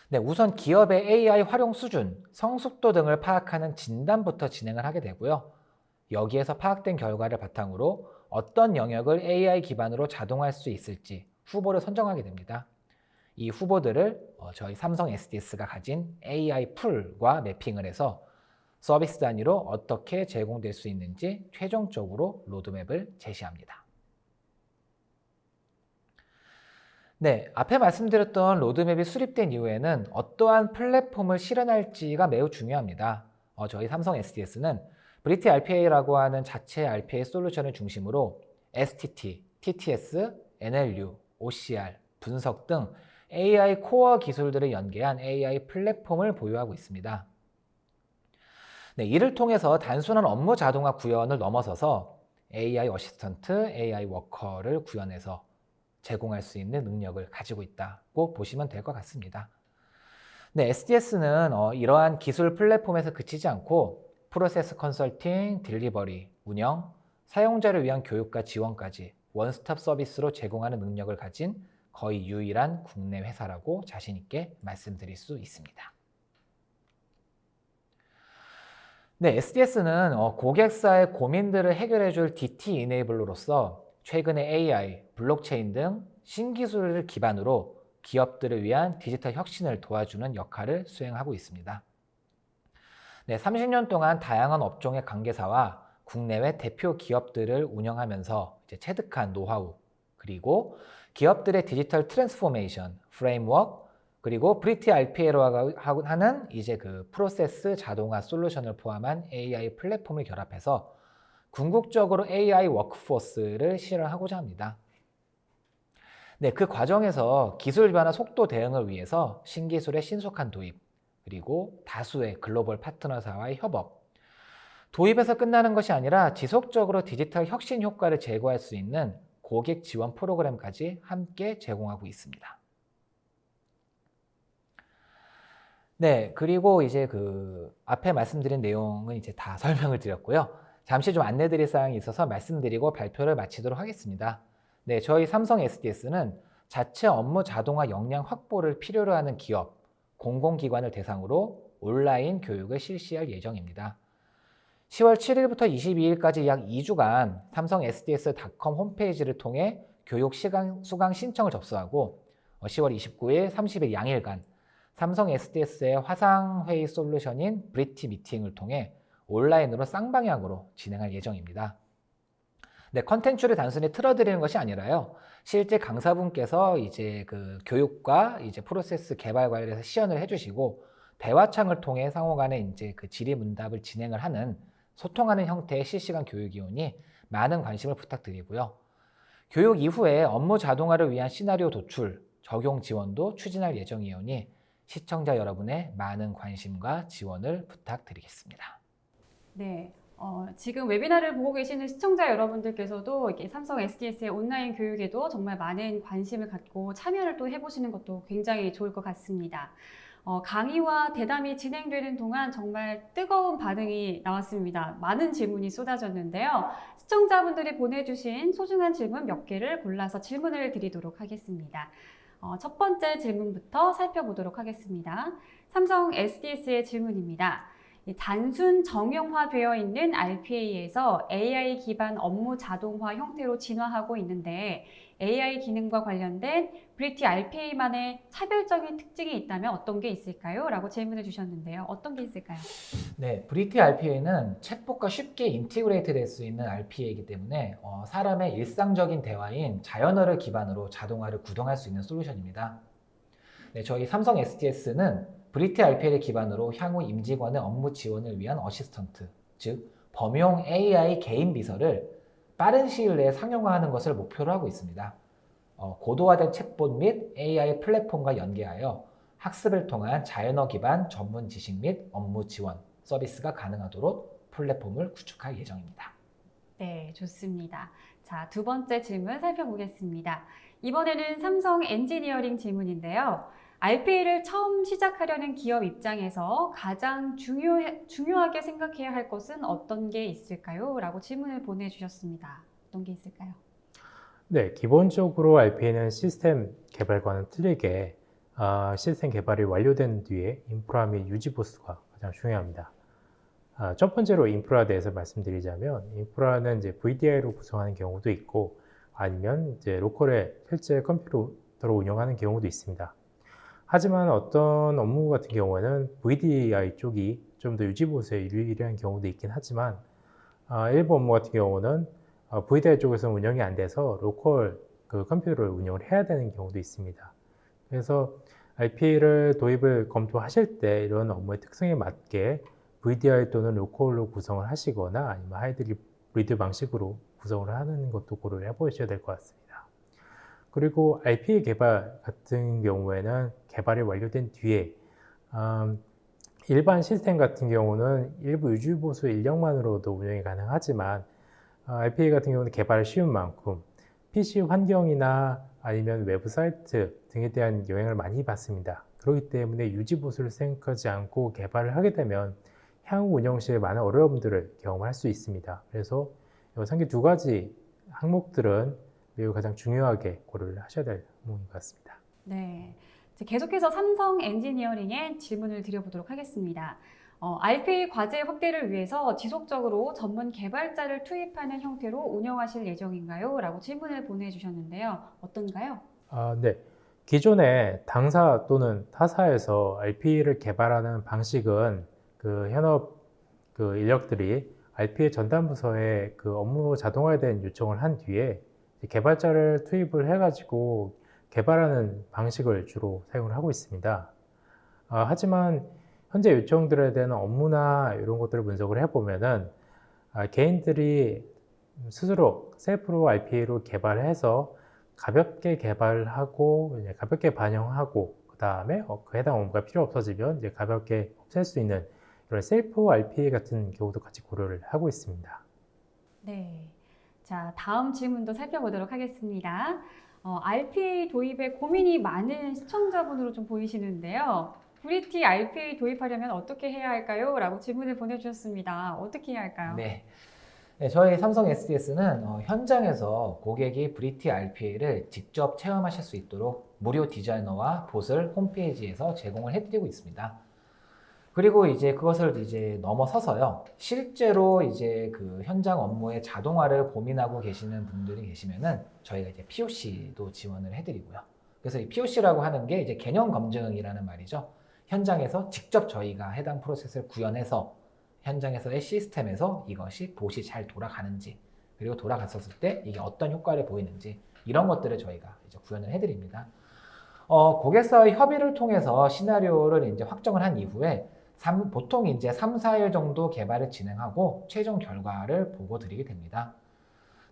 Speaker 3: 네, 우선 기업의 AI 활용 수준, 성숙도 등을 파악하는 진단부터 진행을 하게 되고요. 여기에서 파악된 결과를 바탕으로 어떤 영역을 AI 기반으로 자동화할 수 있을지 후보를 선정하게 됩니다. 이 후보들을 저희 삼성 SDS가 가진 AI 풀과 매핑을 해서 서비스 단위로 어떻게 제공될 수 있는지 최종적으로 로드맵을 제시합니다. 네, 앞에 말씀드렸던 로드맵이 수립된 이후에는 어떠한 플랫폼을 실현할지가 매우 중요합니다. 저희 삼성 SDS는 브리티 RPA라고 하는 자체 RPA 솔루션을 중심으로 STT, TTS, NLU, OCR, 분석 등 AI 코어 기술들을 연계한 AI 플랫폼을 보유하고 있습니다. 네, 이를 통해서 단순한 업무 자동화 구현을 넘어서서 AI 어시스턴트, AI 워커를 구현해서 제공할 수 있는 능력을 가지고 있다고 보시면 될 것 같습니다. 네, SDS는 이러한 기술 플랫폼에서 그치지 않고 프로세스 컨설팅, 딜리버리, 운영, 사용자를 위한 교육과 지원까지 원스톱 서비스로 제공하는 능력을 가진 거의 유일한 국내 회사라고 자신 있게 말씀드릴 수 있습니다. 네, SDS는 고객사의 고민들을 해결해 줄 DT 이네이블러로서 최근에 AI, 블록체인 등 신기술을 기반으로 기업들을 위한 디지털 혁신을 도와주는 역할을 수행하고 있습니다. 네, 30년 동안 다양한 업종의 관계사와 국내외 대표 기업들을 운영하면서 체득한 노하우, 그리고 기업들의 디지털 트랜스포메이션, 프레임워크, 그리고 브리티 RPA라고 하는 이제 그 프로세스 자동화 솔루션을 포함한 AI 플랫폼을 결합해서 궁극적으로 AI 워크포스를 실현하고자 합니다. 네, 그 과정에서 기술 변화 속도 대응을 위해서 신기술의 신속한 도입, 그리고 다수의 글로벌 파트너사와의 협업, 도입에서 끝나는 것이 아니라 지속적으로 디지털 혁신 효과를 제고할 수 있는 고객 지원 프로그램까지 함께 제공하고 있습니다. 네, 그리고 이제 그 앞에 말씀드린 내용은 이제 다 설명을 드렸고요. 잠시 좀 안내드릴 사항이 있어서 말씀드리고 발표를 마치도록 하겠습니다. 네, 저희 삼성 SDS는 자체 업무 자동화 역량 확보를 필요로 하는 기업, 공공기관을 대상으로 온라인 교육을 실시할 예정입니다. 10월 7일부터 22일까지 약 2주간 삼성 SDS.com 홈페이지를 통해 교육 수강 신청을 접수하고 10월 29일, 30일 양일간 삼성 SDS의 화상회의 솔루션인 브리티 미팅을 통해 온라인으로 쌍방향으로 진행할 예정입니다. 네, 컨텐츠를 단순히 틀어드리는 것이 아니라요. 실제 강사분께서 이제 그 교육과 이제 프로세스 개발 관련해서 시연을 해주시고 대화창을 통해 상호간에 이제 그 질의응답을 진행을 하는 소통하는 형태의 실시간 교육이오니 많은 관심을 부탁드리고요. 교육 이후에 업무 자동화를 위한 시나리오 도출, 적용 지원도 추진할 예정이오니 시청자 여러분의 많은 관심과 지원을 부탁드리겠습니다.
Speaker 1: 네. 지금 웨비나를 보고 계시는 시청자 여러분들께서도 이게 삼성 SDS의 온라인 교육에도 정말 많은 관심을 갖고 참여를 또 해보시는 것도 굉장히 좋을 것 같습니다. 강의와 대담이 진행되는 동안 정말 뜨거운 반응이 나왔습니다. 많은 질문이 쏟아졌는데요. 시청자분들이 보내주신 소중한 질문 몇 개를 골라서 질문을 드리도록 하겠습니다. 첫 번째 질문부터 살펴보도록 하겠습니다. 삼성 SDS의 질문입니다. 단순 정형화되어 있는 RPA에서 AI 기반 업무 자동화 형태로 진화하고 있는데 AI 기능과 관련된 브리티 RPA만의 차별적인 특징이 있다면 어떤 게 있을까요? 라고 질문을 주셨는데요. 어떤 게 있을까요?
Speaker 3: 네, 브리티 RPA는 챗봇과 쉽게 인티그레이트 될 수 있는 RPA이기 때문에 사람의 일상적인 대화인 자연어를 기반으로 자동화를 구동할 수 있는 솔루션입니다. 네, 저희 삼성 SDS는 브리티 RPA를 기반으로 향후 임직원의 업무 지원을 위한 어시스턴트, 즉 범용 AI 개인 비서를 빠른 시일 내에 상용화하는 것을 목표로 하고 있습니다. 고도화된 챗봇 및 AI 플랫폼과 연계하여 학습을 통한 자연어 기반 전문 지식 및 업무 지원 서비스가 가능하도록 플랫폼을 구축할 예정입니다.
Speaker 1: 네, 좋습니다. 자, 두 번째 질문 살펴보겠습니다. 이번에는 삼성 엔지니어링 질문인데요. RPA를 처음 시작하려는 기업 입장에서 가장 중요하게 생각해야 할 것은 어떤 게 있을까요? 라고 질문을 보내주셨습니다. 어떤 게 있을까요?
Speaker 2: 네, 기본적으로 RPA는 시스템 개발과는 틀리게 시스템 개발이 완료된 뒤에 인프라 및 유지 보수가 가장 중요합니다. 첫 번째로 인프라에 대해서 말씀드리자면 인프라는 이제 VDI로 구성하는 경우도 있고 아니면 이제 로컬에 실제 컴퓨터로 운영하는 경우도 있습니다. 하지만 어떤 업무 같은 경우에는 VDI 쪽이 좀 더 유지 보수에 유리한 경우도 있긴 하지만 일부 업무 같은 경우는 VDI 쪽에서 운영이 안 돼서 로컬 그 컴퓨터를 운영을 해야 되는 경우도 있습니다. 그래서 RPA를 도입을 검토하실 때 이런 업무의 특성에 맞게 VDI 또는 로컬로 구성을 하시거나 아니면 하이브리드 방식으로 구성을 하는 것도 고려를 해보셔야 될 것 같습니다. 그리고 RPA 개발 같은 경우에는 개발이 완료된 뒤에 일반 시스템 같은 경우는 일부 유지보수 인력만으로도 운영이 가능하지만 RPA 같은 경우는 개발이 쉬운 만큼 PC 환경이나 아니면 외부 사이트 등에 대한 영향을 많이 받습니다. 그렇기 때문에 유지보수를 생각하지 않고 개발을 하게 되면 향후 운영 시에 많은 어려움들을 경험할 수 있습니다. 그래서 상기 두 가지 항목들은 매우 가장 중요하게 고려를 하셔야 될 항목인 것 같습니다.
Speaker 1: 네. 계속해서 삼성 엔지니어링에 질문을 드려보도록 하겠습니다. RPA 과제 확대를 위해서 지속적으로 전문 개발자를 투입하는 형태로 운영하실 예정인가요? 라고 질문을 보내주셨는데요. 어떤가요?
Speaker 2: 네. 기존에 당사 또는 타사에서 RPA를 개발하는 방식은 그 현업 인력들이 RPA 전담 부서에 그 업무 자동화에 대한 요청을 한 뒤에 개발자를 투입을 해가지고 개발하는 방식을 주로 사용을 하고 있습니다. 하지만 현재 요청들에 대한 업무나 이런 것들을 분석을 해보면은 개인들이 스스로 셀프로 RPA로 개발해서 가볍게 개발하고 가볍게 반영하고 그 다음에 그 해당 업무가 필요 없어지면 이제 가볍게 없앨 수 있는 이런 셀프 RPA 같은 경우도 같이 고려를 하고 있습니다.
Speaker 1: 네. 자, 다음 질문도 살펴보도록 하겠습니다. RPA 도입에 고민이 많은 시청자분으로 좀 보이시는데요. 브리티 RPA 도입하려면 어떻게 해야 할까요? 라고 질문을 보내주셨습니다. 어떻게 해야 할까요?
Speaker 3: 네. 네, 저희 삼성 SDS는 현장에서 고객이 브리티 RPA를 직접 체험하실 수 있도록 무료 디자이너와 봇을 홈페이지에서 제공을 해드리고 있습니다. 그리고 이제 그것을 이제 넘어서서요, 실제로 이제 그 현장 업무의 자동화를 고민하고 계시는 분들이 계시면은 저희가 이제 POC도 지원을 해드리고요. 그래서 이 POC라고 하는 게 이제 개념 검증이라는 말이죠. 현장에서 직접 저희가 해당 프로세스를 구현해서 현장에서의 시스템에서 이것이 봇이 잘 돌아가는지, 그리고 돌아갔었을 때 이게 어떤 효과를 보이는지, 이런 것들을 저희가 이제 구현을 해드립니다. 고객사의 협의를 통해서 시나리오를 이제 확정을 한 이후에 보통 이제 3, 4일 정도 개발을 진행하고 최종 결과를 보고 드리게 됩니다.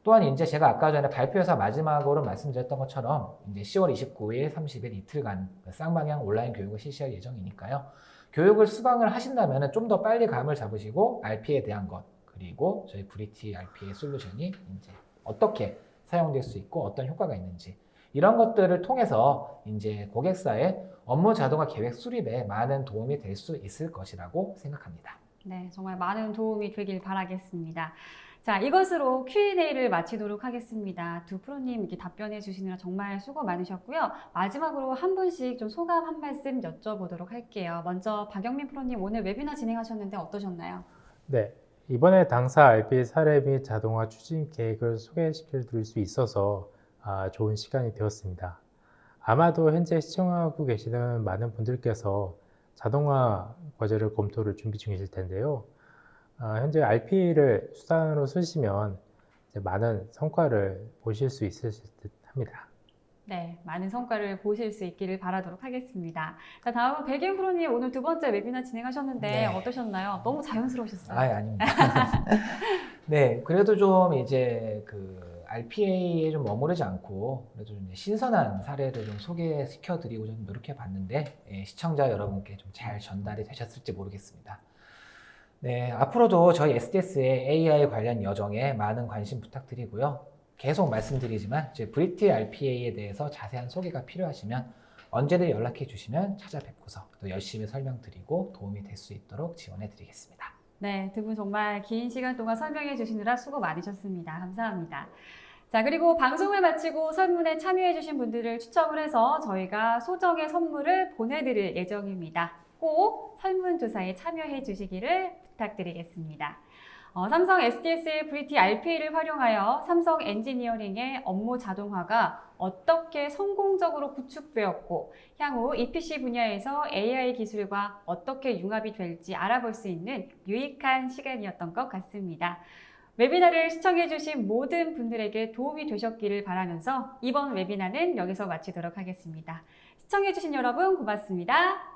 Speaker 3: 또한 이제 제가 아까 전에 발표에서 마지막으로 말씀드렸던 것처럼 이제 10월 29일, 30일 이틀간 쌍방향 온라인 교육을 실시할 예정이니까요. 교육을 수강을 하신다면 좀 더 빨리 감을 잡으시고 RPA에 대한 것, 그리고 저희 브리티 RPA 솔루션이 이제 어떻게 사용될 수 있고 어떤 효과가 있는지, 이런 것들을 통해서 이제 고객사의 업무 자동화 계획 수립에 많은 도움이 될 수 있을 것이라고 생각합니다.
Speaker 1: 네, 정말 많은 도움이 되길 바라겠습니다. 자, 이것으로 Q&A를 마치도록 하겠습니다. 두 프로님 이렇게 답변해 주시느라 정말 수고 많으셨고요. 마지막으로 한 분씩 좀 소감 한 말씀 여쭤보도록 할게요. 먼저 박영민 프로님, 오늘 웨비나 진행하셨는데 어떠셨나요?
Speaker 2: 네. 이번에 당사 RPA 사례 및 자동화 추진 계획을 소개시켜 드릴 수 있어서 좋은 시간이 되었습니다. 아마도 현재 시청하고 계시는 많은 분들께서 자동화 과제를 검토를 준비 중이실 텐데요. 현재 RPA를 수단으로 쓰시면 이제 많은 성과를 보실 수 있으실 듯 합니다.
Speaker 1: 네, 많은 성과를 보실 수 있기를 바라도록 하겠습니다. 자, 다음은 백인 프로님, 오늘 두 번째 웨비나 진행하셨는데
Speaker 3: 네.
Speaker 1: 어떠셨나요? 너무 자연스러우셨어요.
Speaker 3: 아닙니다. 네, 그래도 좀 이제 그 RPA에 좀 머무르지 않고 그래도 좀 신선한 사례를 좀 소개시켜 드리고 좀 노력해 봤는데 시청자 여러분께 좀 잘 전달이 되셨을지 모르겠습니다. 네, 앞으로도 저희 SDS의 AI 관련 여정에 많은 관심 부탁드리고요. 계속 말씀드리지만 제 브리티 RPA에 대해서 자세한 소개가 필요하시면 언제든 연락해 주시면 찾아뵙고서 또 열심히 설명드리고 도움이 될 수 있도록 지원해 드리겠습니다.
Speaker 1: 네, 두 분 정말 긴 시간 동안 설명해 주시느라 수고 많으셨습니다. 감사합니다. 자, 그리고 방송을 마치고 설문에 참여해 주신 분들을 추첨을 해서 저희가 소정의 선물을 보내드릴 예정입니다. 꼭 설문조사에 참여해 주시기를 부탁드리겠습니다. 삼성 SDS의 브리티 RPA를 활용하여 삼성 엔지니어링의 업무 자동화가 어떻게 성공적으로 구축되었고 향후 EPC 분야에서 AI 기술과 어떻게 융합이 될지 알아볼 수 있는 유익한 시간이었던 것 같습니다. 웨비나를 시청해주신 모든 분들에게 도움이 되셨기를 바라면서 이번 웨비나는 여기서 마치도록 하겠습니다. 시청해주신 여러분 고맙습니다.